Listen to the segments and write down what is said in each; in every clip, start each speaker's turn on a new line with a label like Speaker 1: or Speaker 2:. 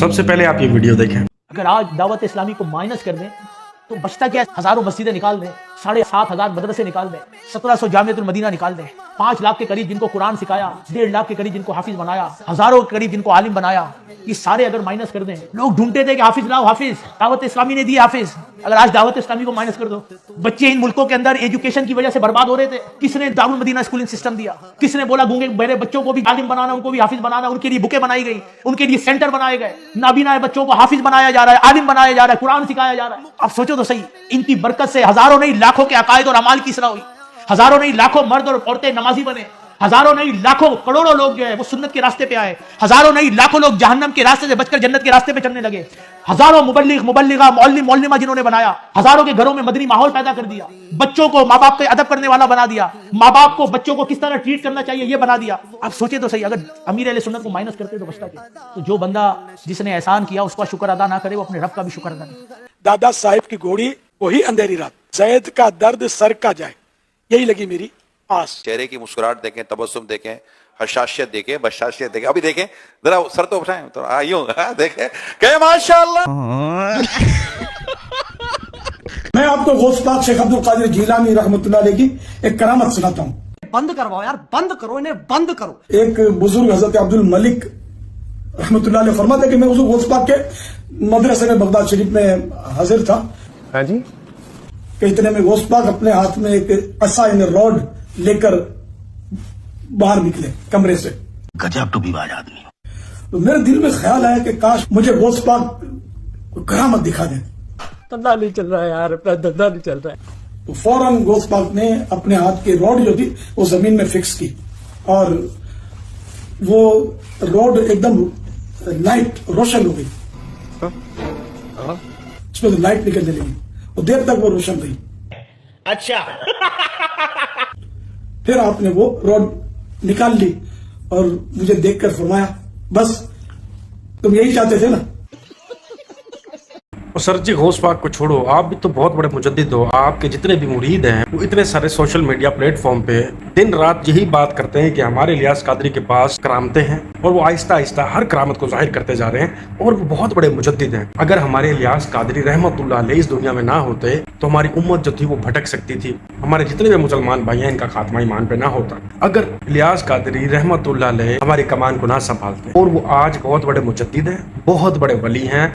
Speaker 1: سب سے پہلے آپ یہ ویڈیو دیکھیں۔
Speaker 2: اگر آج دعوت اسلامی کو مائنس کر دیں تو بچتا کیا؟ ہزاروں مسجدیں نکال دیں، 7,500 مدرسے نکال دیں، 1700 جامعۃ المدینہ نکال دیں، 5 لاکھ کے قریب جن کو قرآن سکھایا، 1.5 لاکھ کے قریب جن کو حافظ بنایا، ہزاروں کے قریب جن کو عالم بنایا، یہ سارے اگر مائنس کر دیں۔ لوگ ڈھونڈتے تھے کہ حافظ لاؤ، حافظ دعوت اسلامی نے دی حافظ۔ اگر آج دعوت اسلامی کو مائنس کر دو، بچے ان ملکوں کے اندر ایجوکیشن کی وجہ سے برباد ہو رہے تھے، کس نے دارالمدینہ اسکولنگ سسٹم دیا؟ کس نے بولا گونگے بہرے بچوں کو بھی عالم بنانا، ان کو بھی حافظ بنانا؟ ان کے لیے بکیں بنائی گئی، ان کے لیے سینٹر بنائے گئے، نابینا بچوں کو حافظ بنایا جا رہا ہے، عالم بنایا جا رہا ہے، قرآن سکھایا جا رہا ہے۔ اب سوچو تو صحیح، ان کی برکت سے ہزاروں نہیں لاکھوں کے عقائد اور اعمال کی اصلاح ہوئی، ہزاروں نہیں لاکھوں مرد اور عورتیں نمازی بنے، ہزاروں نہیں لاکھوں کروڑوں لوگ جو ہے وہ سنت کے راستے پہ آئے، ہزاروں نہیں لاکھوں لوگ جہنم کے راستے سے بچ کر جنت کے راستے پہ چلنے لگے، ہزاروں مبلغ مبلغہ معلم معلمہ جنہوں نے بنایا، ہزاروں کے گھروں میں مدنی ماحول پیدا کر دیا، بچوں کو ماں باپ کے ادب کرنے والا بنا دیا، ماں باپ کو بچوں کو کس طرح ٹریٹ کرنا چاہیے یہ بنا دیا۔ اب سوچے تو صحیح، اگر امیر اہل سنت کو مائنس کرتے تو بچتا کیا؟ تو جو بندہ جس نے احسان کیا اس کا شکر ادا نہ کرے، وہ اپنے رب کا بھی شکر ادا نہیں کرے۔
Speaker 3: دادا صاحب کی گھوڑی وہی اندھیری رات، زید کا درد سر کا جائے، یہی لگی میری آس۔
Speaker 4: چہرے کی مسکراہٹ دیکھیں، تبسم دیکھیں، حشاشیت دیکھیں، بشاشیت دیکھیں۔ ابھی دیکھیں ذرا سر تو اٹھائیں تو آئیوں دیکھیں کہ ماشاءاللہ۔
Speaker 3: میں آپ کو غوث پاک شیخ عبد القادر جیلانی رحمۃ اللہ علیہ کی ایک کرامت سناتا ہوں۔
Speaker 5: بند کرواؤ یار، بند کرو انہیں، بند کرو۔
Speaker 3: ایک بزرگ حضرت عبد الملک رحمۃ اللہ علیہ فرماتے ہیں کہ میں حضور غوث پاک کے مدرسے میں بغداد شریف میں حاضر تھا۔
Speaker 1: ہاں جی،
Speaker 3: کہ اتنے میں غوث پاک اپنے ہاتھ میں ایک عصا یعنی راڈ لے کر باہر نکلے کمرے سے۔
Speaker 6: گجب ٹو بی باز آدمی۔
Speaker 3: تو میرے دل میں خیال آیا کہ کاش مجھے غوث پاک کو کرامت دکھا دیں۔
Speaker 2: دھندا نہیں چل رہا ہے یار، اپنا دھندا نہیں چل رہا ہے۔
Speaker 3: تو فوراً غوث پاک نے اپنے ہاتھ کی روڈ جو تھی وہ زمین میں فکس کی، اور وہ روڈ ایک دم لائٹ روشن ہو گئی، اس میں لائٹ نکلنے لگی، اور دیر تک وہ روشن رہی۔
Speaker 2: اچھا،
Speaker 3: پھر آپ نے وہ روڈ نکال لی اور مجھے دیکھ کر فرمایا بس تم یہی چاہتے تھے نا۔
Speaker 1: سر جی غوث پاک کو چھوڑو، آپ بھی تو بہت بڑے مجدد ہو، آپ کے جتنے بھی مرید ہیں وہ اتنے سارے سوشل میڈیا پلیٹ فارم پہ دن رات یہی بات کرتے ہیں کہ ہمارے الیاس قادری کے پاس کرامتیں ہیں، اور وہ آہستہ آہستہ ہر کرامت کو ظاہر کرتے جا رہے ہیں، اور وہ بہت بڑے مجدد ہیں۔ اگر ہمارے الیاس قادری رحمت اللہ علیہ اس دنیا میں نہ ہوتے تو ہماری امت جو تھی وہ بھٹک سکتی تھی، ہمارے جتنے بھی مسلمان بھائی ہیں ان کا خاتمہ ایمان پہ نہ ہوتا۔ اگر الیاس قادری رحمت اللہ علیہ ہماری کمان کو نہ سنبھالتے، اور وہ آج بہت بڑے مجدد ہیں، بہت بڑے ولی ہیں،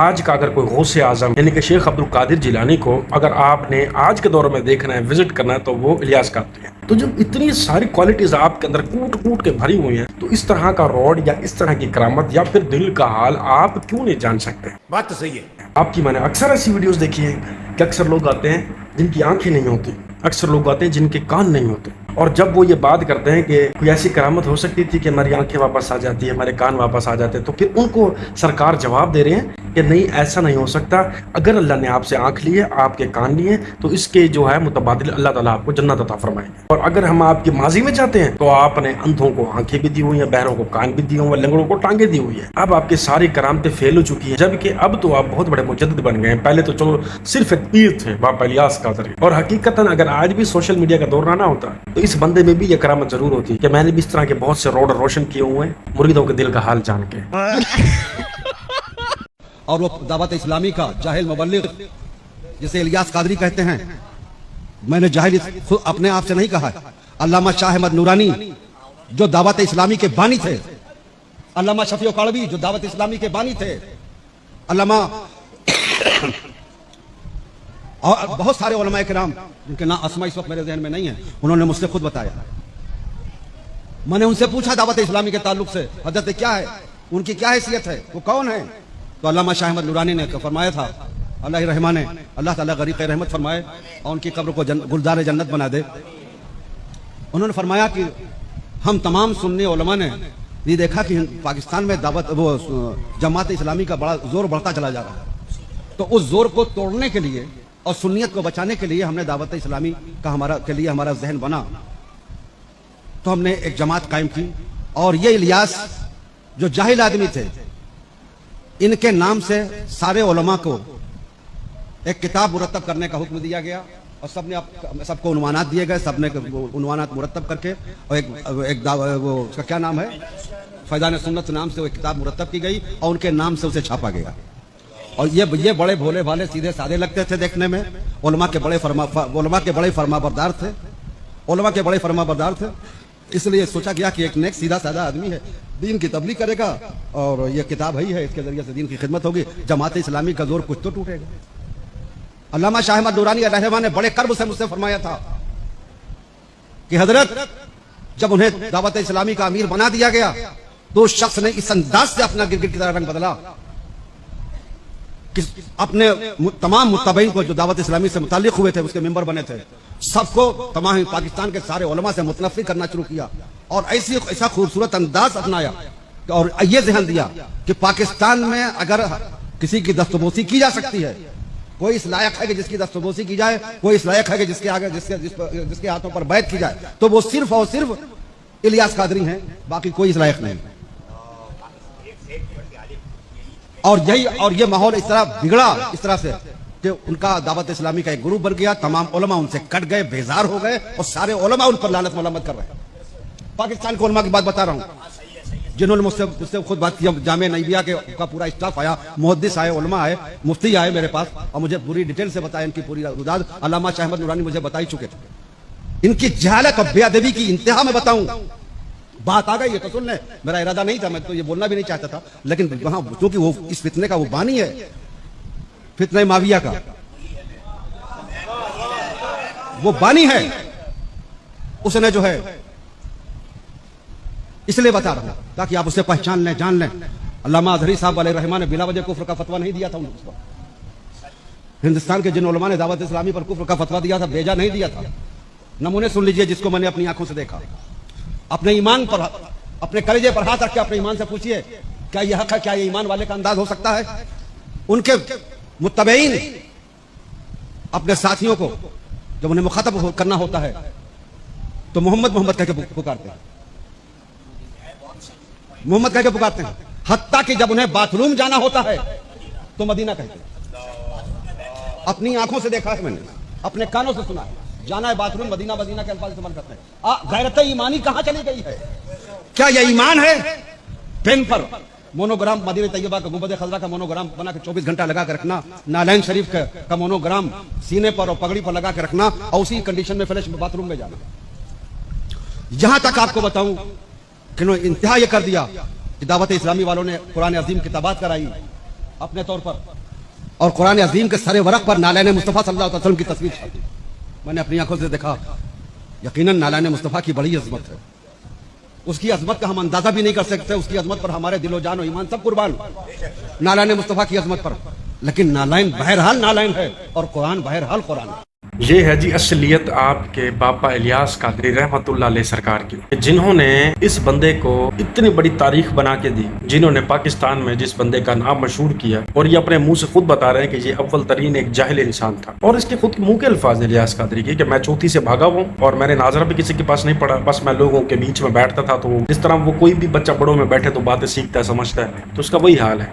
Speaker 1: آج کا اگر کوئی غوث اعظم یعنی کہ شیخ عبد القادر جیلانی کو اگر آپ نے آج کے دور میں دیکھنا ہے، وزٹ کرنا ہے، تو وہ الیاس قادری ہے۔ تو جب اتنی ساری کوالٹیز آپ کے اندر کوٹ کوٹ کے بھری ہوئی ہیں تو اس طرح کا روڈ یا اس طرح کی کرامت یا پھر دل کا حال آپ کیوں نہیں جان سکتے؟
Speaker 6: بات تو صحیح ہے۔
Speaker 1: آپ کی میں نے اکثر ایسی ویڈیوز دیکھی ہیں کہ اکثر لوگ آتے ہیں جن کی آنکھیں نہیں ہوتی، اکثر لوگ آتے ہیں جن کے کان نہیں ہوتے، اور جب وہ یہ بات کرتے ہیں کہ کوئی ایسی کرامت ہو سکتی تھی کہ ہماری آنکھیں واپس آ جاتی ہے، ہمارے کان واپس آ جاتے، تو پھر ان کو سرکار جواب دے رہے ہیں کہ نہیں، ایسا نہیں ہو سکتا۔ اگر اللہ نے آپ سے آنکھ لی ہے، آپ کے کان لیے، تو اس کے جو ہے متبادل اللہ تعالیٰ آپ کو جنت عطا فرمائیں گے۔ اور اگر ہم آپ کے ماضی میں چاہتے ہیں تو آپ نے اندھوں کو آنکھیں بھی دی ہوئی ہیں، بہروں کو کان بھی دیے ہوئے ہیں، لنگڑوں کو ٹانگیں دی ہوئی ہیں۔ اب آپ کی ساری کرامتیں فیل ہو چکی ہیں، جبکہ اب تو آپ بہت بڑے مجدد بن گئے ہیں۔ پہلے تو چلو صرف ایک پیر تھے بابا الیاس قادری، اور حقیقتاً اگر آج بھی سوشل میڈیا کا دور نہ ہوتا تو اس بندے میں بھی یہ کرامت ضرور ہوتی کہ میں نے بھی اس طرح کے بہت سے روڈ روشن کیے ہوئے ہیں مریدوں کے دل کا حال جان کے۔
Speaker 5: اور وہ دعوت اسلامی کا جاہل مبلغ جسے الیاس قادری کہتے ہیں، میں نے جاہل خود اپنے آپ سے نہیں کہا ہے، علامہ شاہ احمد نورانی جو دعوت اسلامی کے بانی تھے، علامہ شفیع کاڑوی جو دعوت اسلامی کے بانی تھے، علامہ اور بہت سارے علماء کرام جن کے نام اسماء اس وقت میرے ذہن میں نہیں ہیں، انہوں نے مجھ سے خود بتایا۔ میں نے ان سے پوچھا دعوت اسلامی کے تعلق سے حضرت کیا ہے، ان کی کیا حیثیت ہے، وہ کون ہے؟ تو علامہ شاہ احمد نورانی نے فرمایا تھا، اللہ رحمٰن، اللہ تعالیٰ غریق رحمت فرمائے اور ان کی قبر کو گلزار جنت بنا دے۔ انہوں نے فرمایا کہ ہم تمام سنی علماء نے یہ دیکھا کہ پاکستان میں دعوت وہ جماعت اسلامی کا بڑا زور بڑھتا چلا جا رہا ہے، تو اس زور کو توڑنے کے لیے اور سنیت کو بچانے کے لیے ہم نے دعوت اسلامی کا ہمارا ذہن بنا، تو ہم نے ایک جماعت قائم کی، اور یہ الیاس جو جاہل آدمی تھے، ان کے نام سے سارے علماء کو ایک کتاب مرتب کرنے کا حکم دیا گیا، اور سب کو عنوانات دیے گئے, سب نے عنوانات مرتب کر کے, اور وہ اس کا کیا نام ہے, فیضان سنت نام سے وہ کتاب مرتب کی گئی اور ان کے نام سے اسے چھاپا گیا. اور یہ بڑے بھولے بھالے سیدھے سادے لگتے تھے دیکھنے میں, علماء کے بڑے فرما بردار تھے. اس لیے سوچا گیا کہ ایک نیک سیدھا سادہ آدمی ہے, دین کی تبلیغ کرے گا اور یہ کتاب ہی ہے, اس کے ذریعے سے دین کی خدمت ہوگی, جماعت اسلامی کا زور کچھ تو ٹوٹے گا. علامہ شاہ احمد نورانی علیہ الرحمہ نے بڑے کرب سے مجھ سے فرمایا تھا کہ حضرت جب انہیں دعوت اسلامی کا امیر بنا دیا گیا تو اس شخص نے اس انداز سے اپنا گرگٹ کی طرح رنگ بدلا کہ اپنے تمام متبعین کو جو دعوت اسلامی سے متعلق ہوئے تھے, اس کے ممبر بنے تھے, سب کو تمام پاکستان کے سارے علماء سے متنفر کرنا شروع کیا اور ایسا خوبصورت انداز اپنایا اور یہ ذہن دیا کہ پاکستان میں اگر کسی کی دستبوسی کی جا سکتی ہے, کوئی اس لائق ہے کہ جس کی دستبوسی کی جائے, کوئی اس لائق ہے کہ جس کے ہاتھوں پر بیعت کی جائے, تو وہ صرف اور صرف الیاس قادری ہیں, باقی کوئی اس لائق نہیں. اور یہ ماحول اس طرح بگڑا اس طرح سے کہ ان کا دعوت اسلامی کا ایک گروپ بن گیا, تمام علماء ان سے کٹ گئے, بیزار ہو گئے اور سارے علماء ان پر لعنت ملامت کر رہے ہیں. پاکستان کے علماء کی بات بتا رہا ہوں, جنہوں نے مجھ سے خود بات کی. جامعہ نعیمیہ کا پورا اسٹاف آیا, محدث آئے, علماء آئے, مفتی آئے میرے پاس اور مجھے پوری ڈیٹیل سے بتایا, ان کی پوری روداد علامہ شاہ احمد نورانی مجھے بتا ہی چکے تھے. ان کی جہالت اور بے ادبی کی انتہا میں بتاؤں, بات آ گئی ہے تو سن لیں, میرا ارادہ نہیں تھا, میں تو یہ بولنا بھی نہیں چاہتا تھا, لیکن وہاں چونکہ وہ اس فتنے کا وہ بانی ہے, فتنہ معاویہ کا وہ بانی ہے, اس نے جو ہے, اس لیے بتا رہا ہوں تاکہ آپ اسے پہچان لیں, جان لیں. علامہ اظہری صاحب علیہ الرحمہ نے بلا وجہ کفر کا فتویٰ نہیں دیا تھا. ہندوستان کے جن علماء نے دعوت اسلامی پر کفر کا فتویٰ دیا تھا, بیجا نہیں دیا تھا. نمونے سن لیجئے جس کو میں نے اپنی آنکھوں سے دیکھا. اپنے ایمان پر, اپنے کلیجے پر ہاتھ رکھ کے اپنے ایمان سے پوچھئے کیا یہ حق ہے, کیا یہ ایمان والے کا انداز ہو سکتا ہے. ان کے متبعین اپنے ساتھیوں کو جب انہیں مخاطب کرنا ہوتا ہے تو محمد کہہ کے پکارتے ہیں, محمد کہہ کے پکارتے ہیں, حتیٰ کہ جب انہیں باتھ روم جانا ہوتا ہے تو مدینہ کہتے ہیں. اپنی آنکھوں سے دیکھا ہے میں نے, اپنے کانوں سے سنا ہے, جانا ہے باتھ روم, مدینہ کے الفاظ استعمال کرتے ہیں. غیرت ایمانی کہاں چلی گئی ہے؟ کیا یہ ایمان ہے پین پر مونوگرام مدینہ طیبہ کا گنبد خضرا کا مونوگرام بنا کے 24 گھنٹہ لگا کے رکھنا, نالین شریف کا مونوگرام سینے پر اور پگڑی پر لگا کے رکھنا اور اسی کنڈیشن میں فلیش باتھ روم میں جانا. یہاں تک آپ کو بتاؤں کہ انہوں نے انتہا یہ کر دیا کہ دعوت اسلامی والوں نے قرآن عظیم کتابات کرائی اپنے طور پر, اور قرآن عظیم کے سر ورق پر نالین مصطفیٰ صلی اللہ علیہ وسلم کی تصویر چھاپی. میں نے اپنی آنکھوں سے دیکھا, یقیناً نالین مصطفیٰ کی بڑی عظمت ہے. اس کی عظمت کا ہم اندازہ بھی نہیں کر سکتے, اس کی عظمت پر ہمارے دل و جان و ایمان سب قربان. نالین مصطفیٰ کی عظمت پر, لیکن نالین بہرحال نالین ہے اور قرآن بہرحال قرآن ہے.
Speaker 1: یہ ہے جی اصلیت آپ کے باپا الیاس قادری رحمت اللہ علیہ سرکار کی, جنہوں نے اس بندے کو اتنی بڑی تاریخ بنا کے دی, جنہوں نے پاکستان میں جس بندے کا نام مشہور کیا, اور یہ اپنے منہ سے خود بتا رہے ہیں کہ یہ اول ترین ایک جاہل انسان تھا. اور اس کے خود منہ کے الفاظ الیاس قادری کے کہ میں چوتھی سے بھاگا ہوں اور میں نے ناظرہ بھی کسی کے پاس نہیں پڑھا, بس میں لوگوں کے بیچ میں بیٹھتا تھا, تو جس طرح وہ کوئی بھی بچہ بڑوں میں بیٹھے تو باتیں سیکھتا ہے, سمجھتا ہے, تو اس کا وہی حال ہے.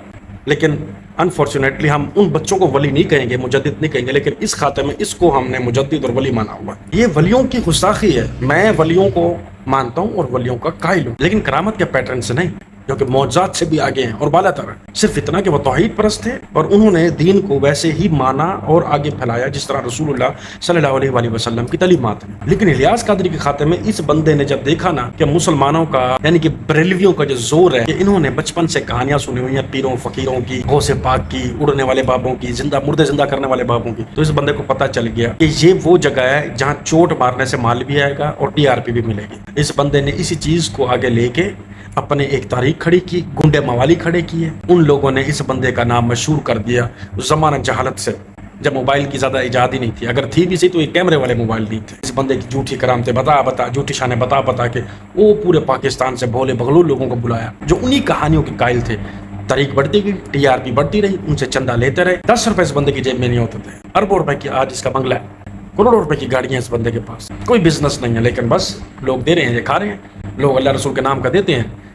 Speaker 1: لیکن انفارچونیٹلی ہم ان بچوں کو ولی نہیں کہیں گے, مجدد نہیں کہیں گے, لیکن اس خاطر میں اس کو ہم نے مجدد اور ولی مانا ہوا. یہ ولیوں کی گستاخی ہے. میں ولیوں کو مانتا ہوں اور ولیوں کا قائل ہوں, لیکن کرامت کے پیٹرن سے نہیں, کیونکہ معجزات سے بھی آگے ہیں اور بالا تر ہیں. صرف اتنا کہ وہ توحید پرست تھے اور انہوں نے دین کو ویسے ہی مانا اور آگے پھیلایا جس طرح رسول اللہ صلی اللہ علیہ وآلہ وسلم کی تعلیمات ہیں. لیکن الیاس قادری کے خاتے میں اس بندے نے جب دیکھا نا کہ مسلمانوں کا یعنی کہ بریلویوں کا جو زور ہے, کہ انہوں نے بچپن سے کہانیاں سنی ہوئی ہیں پیروں فقیروں کی, غوث پاک کی, اڑنے والے بابوں کی, مردے زندہ کرنے والے بابوں کی, تو اس بندے کو پتہ چل گیا کہ یہ وہ جگہ ہے جہاں چوٹ مارنے سے مال بھی آئے گا اور TRP بھی ملے گی. اس بندے نے اسی چیز کو آگے لے کے اپنے ایک تاریخ کھڑی کی, گنڈے موالی کھڑے کیے. ان لوگوں نے اس بندے کا نام مشہور کر دیا زمانہ جہالت سے, جب موبائل کی زیادہ ایجاد ہی نہیں تھی, اگر تھی بھی سی تو یہ کیمرے والے موبائل نہیں تھے. اس بندے کی جھوٹی کرامتیں بتا جھوٹی شانیں بتا کے وہ پورے پاکستان سے بھولے بغلول لوگوں کو بلایا جو انہی کہانیوں کے قائل تھے. تاریخ بڑھتی گئی, TRP بڑھتی رہی, ان سے چندہ لیتے رہے. 10 روپے اس بندے کی جیب میں نہیں ہوتے تھے, اربوں روپے کی آج اس کا بنگلہ ہے, کروڑوں روپے کی گاڑیاں اس بندے کے پاس. کوئی بزنس نہیں ہے, لیکن بس لوگ دے رہے ہیں, یہ کھا رہے ہیں. لوگ اللہ رسول کے نام کا دیتے ہیں,